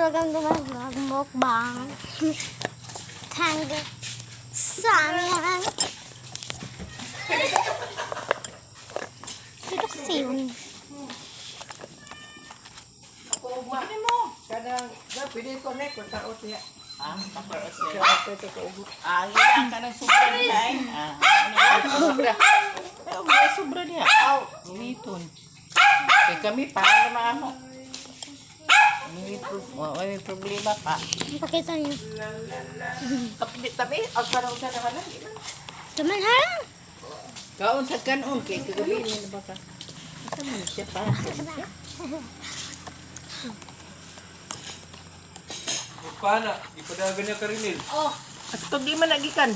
welcome to my vlog mukbang. Tango Samyan. Ito kasi yun. Pwede mo. Kadang, pwede connect kung taot niya. Paparos niya. Ilan ka ng sobra nila eh. Sobra. May sobra niya. Aw, umiton. Kaya kami, paano naman mo? May problema pa. Pakita niyo. Tapi, ang parang sa naman lang. Taman harang. Kaon sa kanon, kaya kagabi niya na baka. Asa mo siya pa? Paano? Ipadagan niya karinil. Oh, at pag di man nagikan.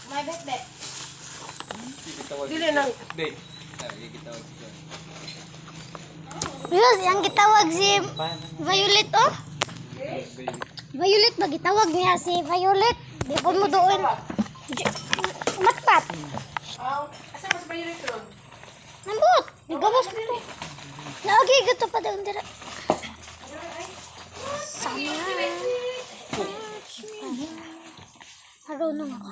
May bet. Dili nang Day. Ikitawag siya. Because yang gitawag si Violet oh. Violet ba gitawag niya si Violet? Di ko mo doon. Matpat. asa mas bayo rin ron? Nambot. Gawas ko to. Lagi gato pa doon dira. Sama. Marunong ako.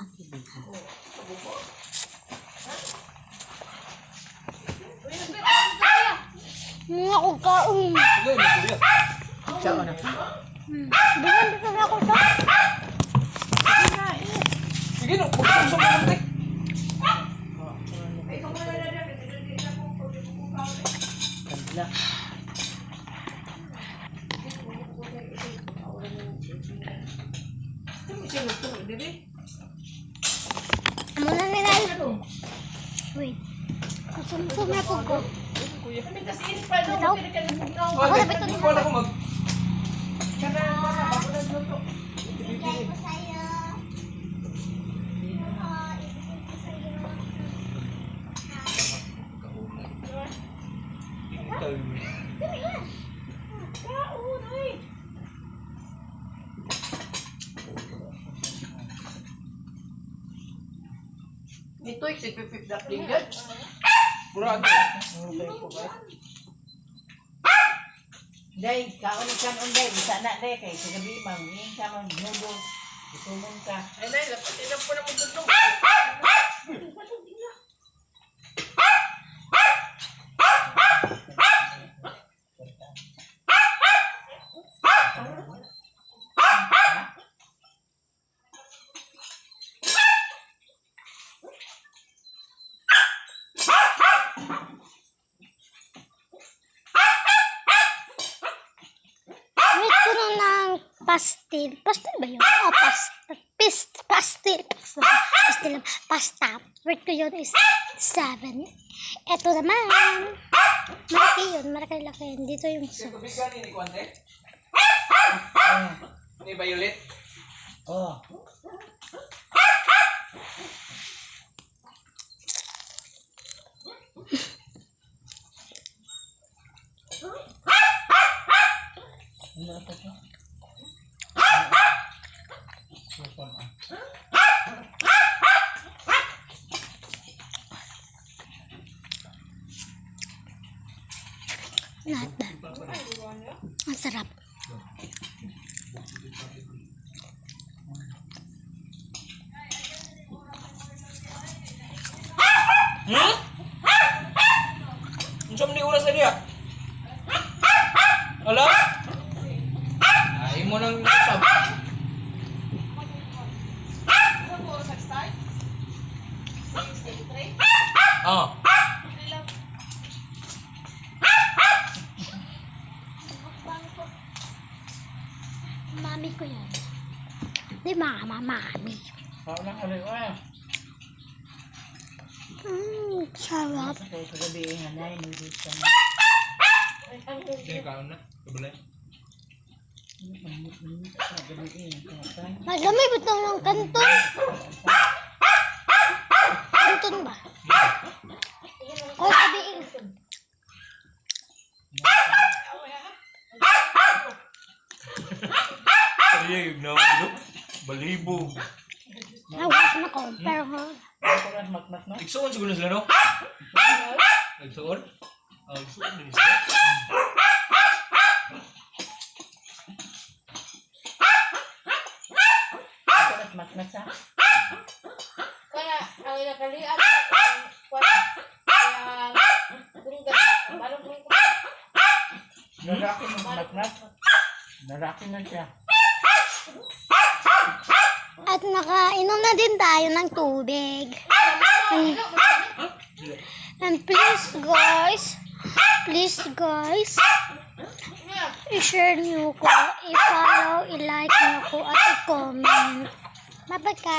Mga ko kaong. Sige, kuya. Sao na? Bukan dito na ako sa. Sige, no. Buksan sa mga Kandila. Amo na nilal. Wait. Kusum-sum na po ko. Ito? Ako na bito Hindi ko alam kung mag... Bigay ko sa'yo. Ito yung sipipip na plingan. Murado. Day, kaon kan day, bisa na day kay kagabi mangin ka man noodles. Isumun ka. Ay day, dapat ina po na mo tutong. Wait ko na ng pastil. Pastil ba yun? Oh, pastil. Pastil. Pasta. Wait ko yun is 7. Ito naman. Malaki yun. Malaki-laki. Dito yung sauce. Kabigan ni Kwante? Ni Violet? Oh. Ano pa to? Lahat ba? Ang sarap. Unsam ni oras na diya? Alam? Ay mo nang usap. Oh. Mami ko yan. Di mami. Kao na kali wa. Sarap. Kay kagabi hanay noodles ka na. Hindi ka na. Kabulay. Madami ba ito ng kanton? Kanton ba? O sabihin. Kaya yung nawag balibo. Nawas na ko. Pero Makmas no? Igsuon siguro sila no? Igsuon? Igsuon din sila. Mat na siya. Kaya, ang inakalian ko, kaya, dunggan, balong mo ko. Lalaki na mat. Lalaki na siya. At nakainom na din tayo ng tubig. And please guys, i-share niyo ko, i-follow, i-like niyo ko, at i-comment. Bye-bye guys.